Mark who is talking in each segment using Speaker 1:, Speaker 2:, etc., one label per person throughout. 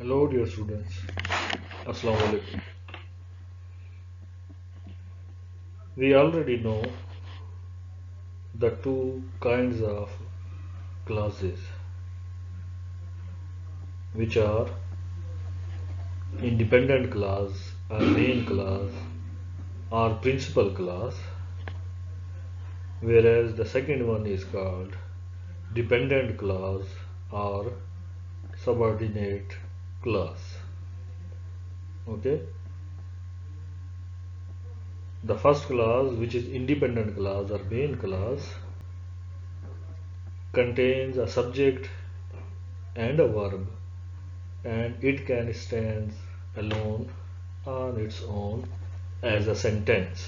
Speaker 1: Hello dear students, Assalamu alaikum. We already know the two kinds of classes, which are independent class or main class or principal class, whereas the second one is called dependent class or subordinate class. Okay, the first class, which is independent class or main class, contains a subject and a verb, and it can stand alone on its own as a sentence,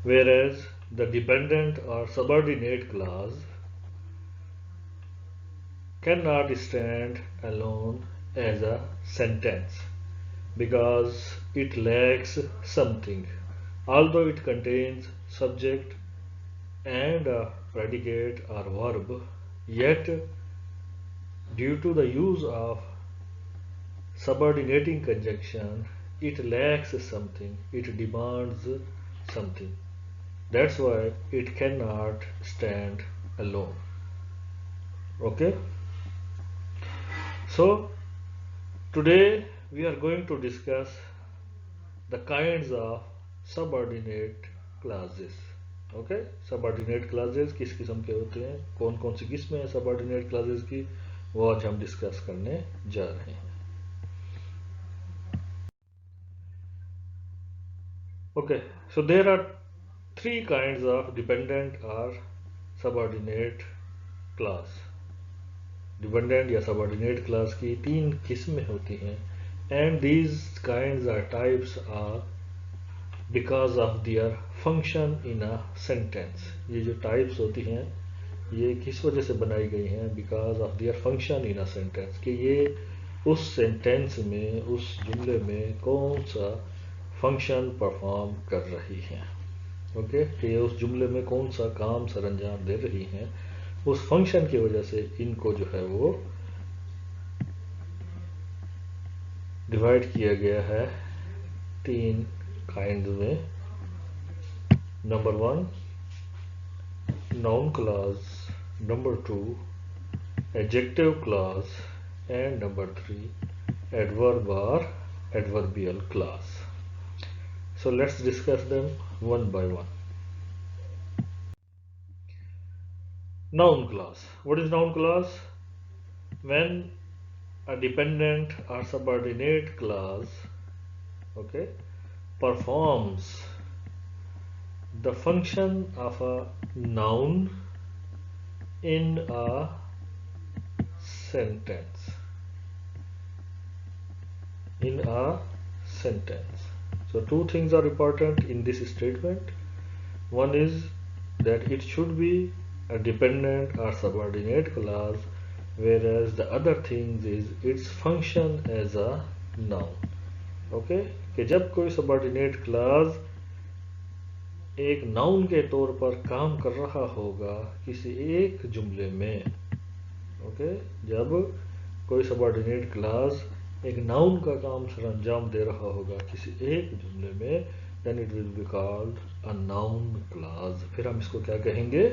Speaker 1: whereas the dependent or subordinate clause cannot stand alone as a sentence because it lacks something. Although it contains subject and a predicate or verb, yet due to the use of subordinating conjunction, it lacks something, it demands something. That's why it cannot stand alone. Okay, so today we are going to discuss the kinds of subordinate clauses. Okay, subordinate clauses किस किस्म के होते हैं, कौन कौन सी किस्में हैं subordinate clauses की, वो आज हम डिस्कस करने जा रहे हैं. Okay, so there are three kinds of dependent or subordinate clause. Dependent या सबऑर्डिनेट क्लास की तीन किस्में होती हैं, and these kinds are types are because of their function in a sentence. ये जो टाइप्स होती हैं ये किस वजह से बनाई गई हैं, because of their function in a sentence, कि ये उस सेंटेंस में, उस जुमले में कौन सा फंक्शन परफॉर्म कर रही हैं. ओके, कि उस जुमले में कौन सा काम सर अंजाम दे रही हैं, उस फंक्शन की वजह से इनको जो है वो डिवाइड किया गया है तीन काइंड में. Number 1 noun clause, number 2 adjective clause, and number 3 adverb और adverbial clause. So let's discuss them one by one. Noun clause. What is noun clause? When a dependent or subordinate clause, okay, performs the function of a noun in a sentence. In a sentence. So two things are important in this statement. One is that it should be a dependent or subordinate clause, whereas the other thing is its function as a noun. Okay, कि जब कोई subordinate clause एक noun के तौर पर काम कर रहा होगा किसी एक जुमले में, okay, जब कोई subordinate clause एक नाउन का काम सर अंजाम दे रहा होगा किसी एक जुमले में, then it will be called a noun clause. फिर हम इसको क्या कहेंगे,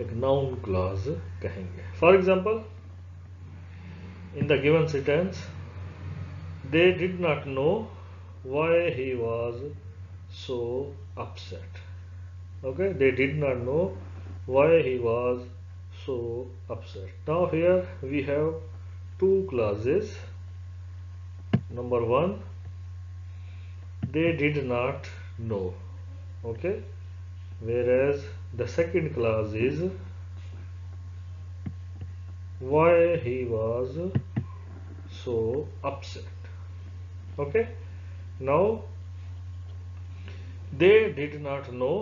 Speaker 1: एक नाउन क्लॉज कहेंगे. For example, in the given sentence, they did not know why he was so upset. Okay, they did not know why he was so upset. Now here we have two clauses. Number 1, they did not know. Okay, whereas the second clause is why he was so upset. Okay, now they did not know,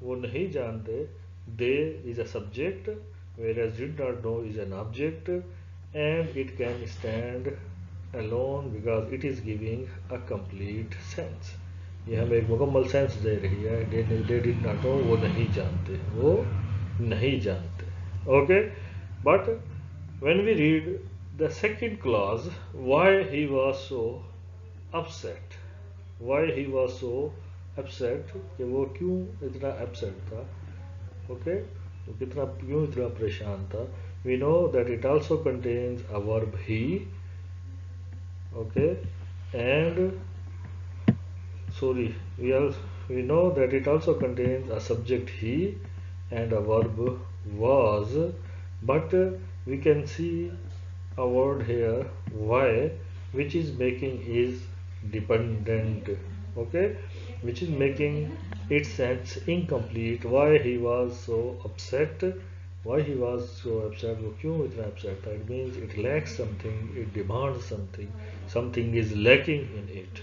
Speaker 1: वो नहीं जानते. They is a subject, whereas did not know is an object, and it can stand alone because it is giving a complete sense. ये हमें एक मुकम्मल sense they रही है. they did not know, वो नहीं जानते, वो नहीं जानते. Okay, but when we read The second clause, why he was so upset, why he was so upset, कि वो क्यों इतना upset था, okay, वो कितना क्यों इतना परेशान था. We know that it also contains a verb he, okay, and sorry, we know that it also contains a subject he and a verb was, but we can see a word here why, which is making is dependent, okay, which is making its sense incomplete. Why he was so upset, why he was so upset, वो क्यों इतना upset था, it means it lacks something, it demands something, something is lacking in it,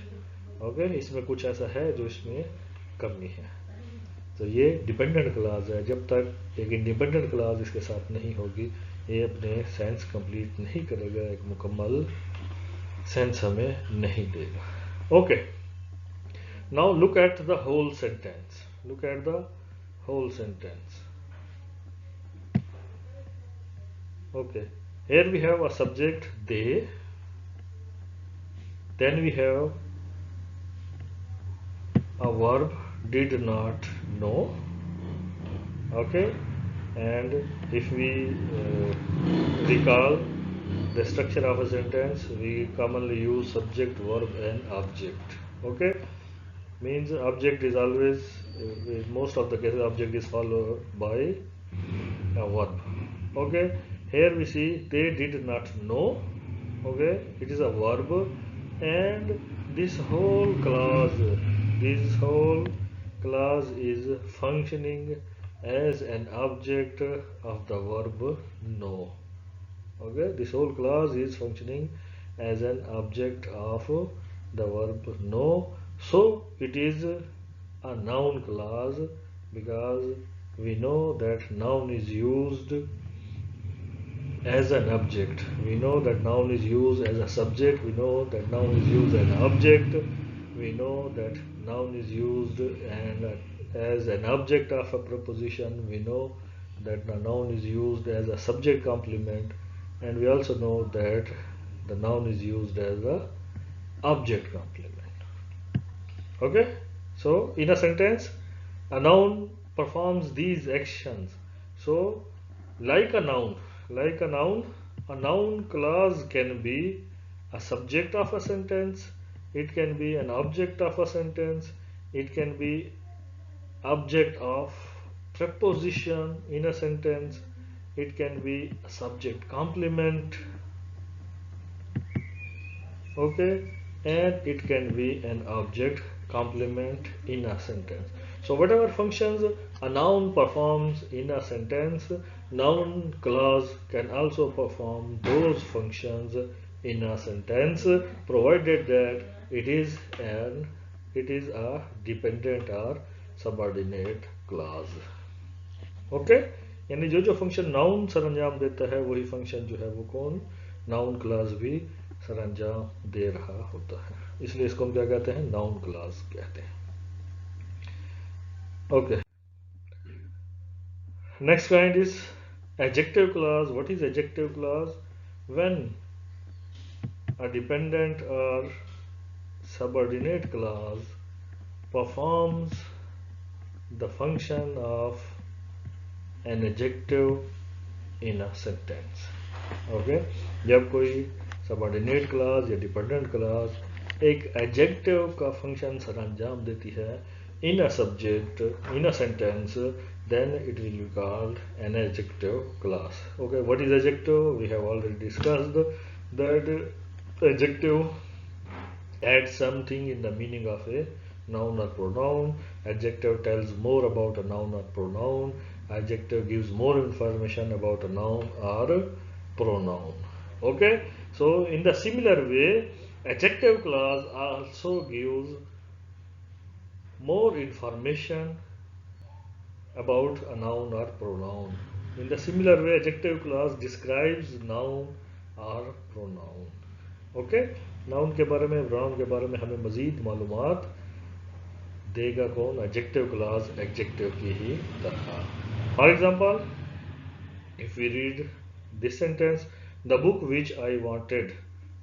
Speaker 1: okay, इसमें कुछ ऐसा है जो इसमें कमी है. तो ये डिपेंडेंट क्लास है. जब तक एक इंडिपेंडेंट क्लास इसके साथ नहीं होगी, ये अपने सेंस कंप्लीट नहीं करेगा, एक मुकम्मल सेंस हमें नहीं देगा. Okay, now look at the whole sentence, look at the whole sentence. Okay, here we have a subject they, then we have a verb did not know, okay, and if we recall the structure of a sentence, we commonly use subject, verb and object, okay, means object is always in most of the cases object is followed by a verb, okay. Here we see they did not know, okay, it is a verb, and this whole clause is functioning as an object of the verb know, okay. This whole clause is functioning as an object of the verb know, so it is a noun clause, because we know that noun is used as an object, we know that noun is used as a subject, we know that noun is used as an object, we know that noun is used and as an object of a preposition, we know that the noun is used as a subject complement, and we also know that the noun is used as a object complement, okay. So in a sentence a noun performs these actions. So like a noun, a noun clause can be a subject of a sentence, it can be an object of a sentence, it can be object of preposition in a sentence, it can be a subject complement, okay, and it can be an object complement in a sentence. So whatever functions a noun performs in a sentence, noun clause can also perform those functions in a sentence, provided that it is a dependent or subordinate clause, okay. यानी जो जो function noun सरंजाम देता है वही function जो है वो कौन, नाउन क्लास भी सरंजाम दे रहा होता है, इसलिए इसको हम क्या कहते हैं, नाउन क्लास कहते हैं, okay. Next kind is adjective class. What is adjective class? When a dependent और subordinate clause performs the function of an adjective in a sentence, okay. जब कोई सबऑर्डिनेट क्लास या डिपेंडेंट क्लास एक adjective का function सरंजाम देती है in a subject in a sentence, then it will be called an adjective class, okay. What is adjective? We have already discussed that adjective adds something in the meaning of a noun or pronoun. Adjective tells more about a noun or pronoun. Adjective gives more information about a noun or pronoun, okay. So in the similar way, adjective clause also gives more information about a noun or pronoun. In the similar way, adjective clause describes noun or pronoun, okay. Noun के बारे में, pronoun के बारे में हमें मज़ीद मालूमात देगा कौन, एडजेक्टिव क्लास एडजेक्टिव की ही तरह. For example, if we read this sentence, The book which I wanted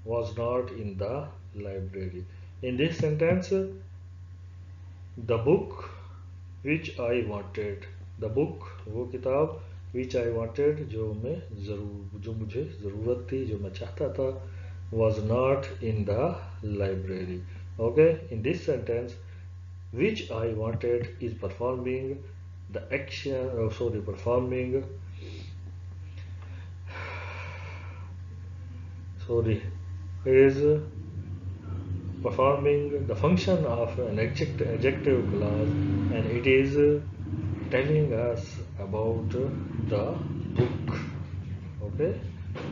Speaker 1: was not in the library. In this sentence, the book which I wanted, the book वो किताब which I wanted जो मुझे ज़रूरत थी, जो मैं चाहता था, was not in the library. Okay, in this sentence, which I wanted is performing the action, performing, is performing the function of an adjective clause, and it is telling us about the book. Okay,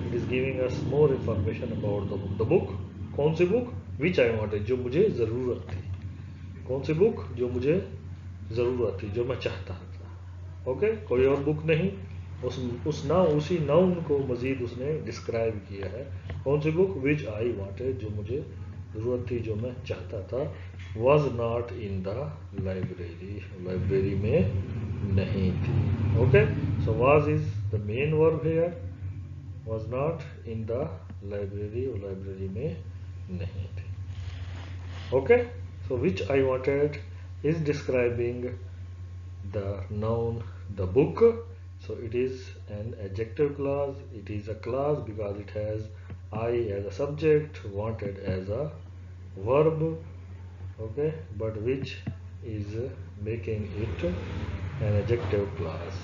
Speaker 1: it is giving us more information about the book. कौन सी book? Which I wanted, जो मुझे ज़रूरत थी. कौन सी book? जो मुझे ज़रूरत थी, जो मैं चाहता था. ओके, कोई और बुक नहीं. उसी नाउन को मज़ीद उसने डिस्क्राइब किया है. कौन सी बुक? विच आई वांटेड, जो मुझे ज़रूरत थी, जो मैं चाहता था. Was not in the library, library में नहीं थी. Okay, so was is the main verb here. Was not in the library, library में नहीं थी. Okay, so which I wanted is describing the noun the book, so it is an adjective clause. It is a clause because it has I as a subject, wanted as a verb. Okay, but which is making it an adjective clause.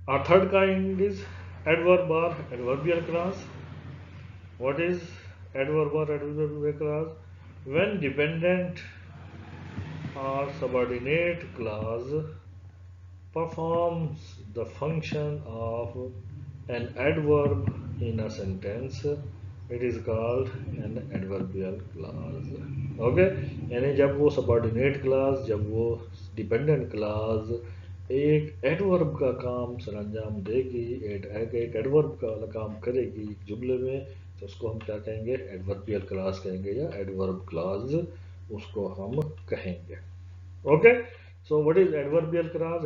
Speaker 1: Our third kind is adverb or adverbial clause. What is adverb or adverbial clause? When dependent or subordinate clause performs the function of an adverb in a sentence, it is called an adverbial clause. Okay, यानी जब वो subordinate class, जब वो dependent clause एक adverb का काम सरंजाम देगी, एक एडवर्ब का काम करेगी जुमले में, तो उसको हम क्या कहेंगे? एडवर्बियल क्लास कहेंगे या एडवर्ब क्लास उसको हम कहेंगे. Okay, so what is adverbial clause?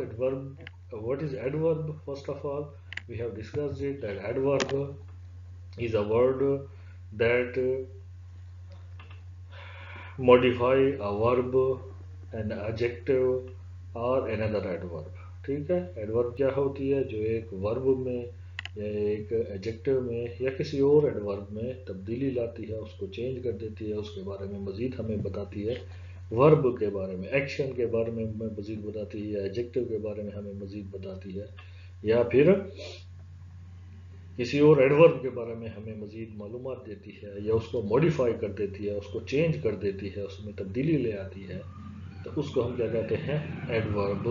Speaker 1: What is adverb? First of all, we have discussed it that adverb is a word that modify a verb, an adjective or another adverb. ठीक है, adverb क्या होती है? जो एक verb में या एक एडजेक्टिव में या किसी और एडवर्ब में तब्दीली लाती है, उसको चेंज कर देती है, उसके बारे में मज़ीद हमें बताती है. वर्ब के बारे में, एक्शन के बारे में हमें मज़ीद बताती है, या एडजेक्टिव के बारे में हमें मज़ीद बताती है, या फिर किसी और एडवर्ब के बारे में हमें मज़ीद मालूमात देती है, या उसको मॉडिफाई कर देती है, उसको चेंज कर देती है, उसमें तब्दीली ले आती है, तो उसको हम क्या कहते हैं? एडवर्ब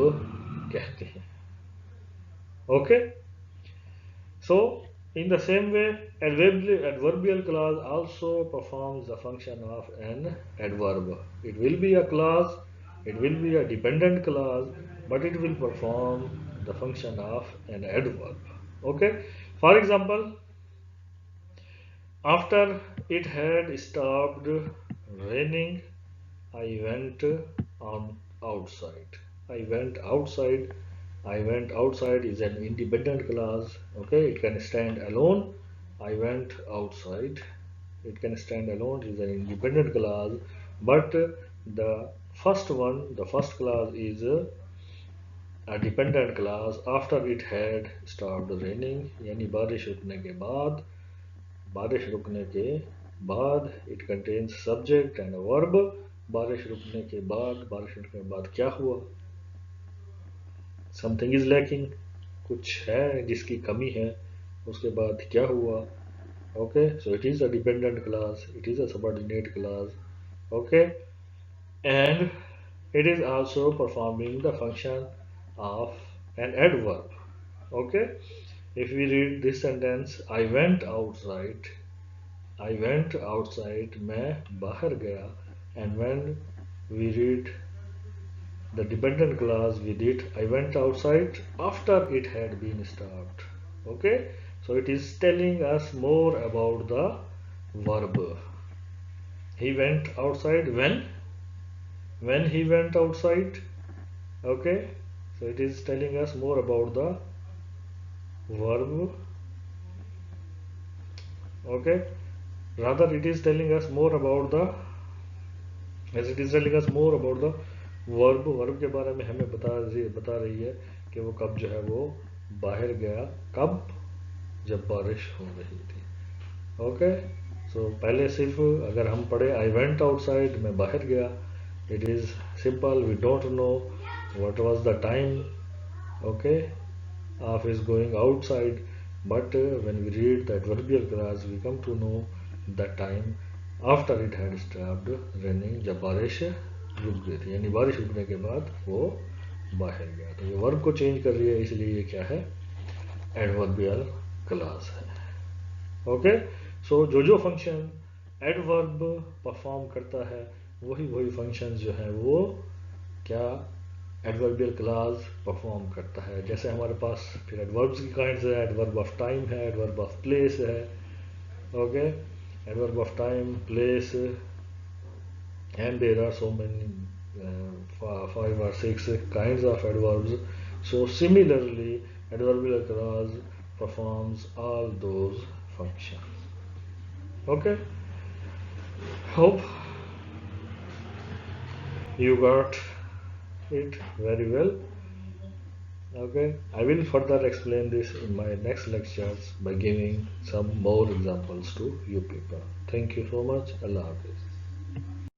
Speaker 1: कहते हैं. Okay, so in the same way, adverbial clause also performs the function of an adverb. It will be a clause, it will be a dependent clause, but it will perform the function of an adverb. Okay, for example, after it had stopped raining, I went on outside. I went outside. I went outside is an independent clause. Okay, it can stand alone. I went outside. It can stand alone is an independent clause. But the first one, the first clause is a dependent clause after it had stopped raining. यानी बारिश रुकने के बाद, बारिश रुकने के बाद, it contains subject and a verb. बारिश रुकने के बाद, बारिश रुकने के बाद क्या हुआ? समथिंग इज लैकिंग, कुछ है जिसकी कमी है, उसके बाद क्या हुआ? Okay, so it is a dependent class, it is a subordinate class. Okay, and it is also performing the function of an adverb. Okay, if we read this sentence, I went outside, I went outside, मैं बाहर गया, and when we read the dependent clause with it, I went outside after it had been stopped. Okay, so it is telling us more about the verb. He went outside when he went outside. Okay, so it is telling us more about the verb. Okay, rather it is telling us more about the, as it is telling us more about the verb के बारे में हमें बता रही है कि वो कब जो है वो बाहर गया, कब, जब बारिश हो रही थी. ओके, सो पहले सिर्फ अगर हम पढ़े आई वेंट आउटसाइड, मैं बाहर गया, it is simple, we don't know what was the time. Okay, of is going outside, but when we read the adverbial clause we come to know the time after it had stopped raining, जब बारिश रुक गई थी, यानी बारिश रुकने के बाद वो बाहर गया. तो ये वर्ब को चेंज कर रही है, इसलिए ये क्या है, एडवर्बियल क्लास है. ओके, सो जो फंक्शन एडवर्ब परफॉर्म करता है वही फंक्शन जो है वो क्या, एडवर्बियल क्लास परफॉर्म करता है. जैसे हमारे पास फिर एडवर्ब्स की काइंड्स है, एडवर्ब ऑफ टाइम है, एडवर्ब ऑफ प्लेस है. ओके, adverb of time, place, and there are so many 5 or 6 kinds of adverbs. So similarly adverbial clause performs all those functions. Okay, hope you got it very well. Okay, I will further explain this in my next lectures by giving some more examples to you people. Thank you so much. Allah Hafiz.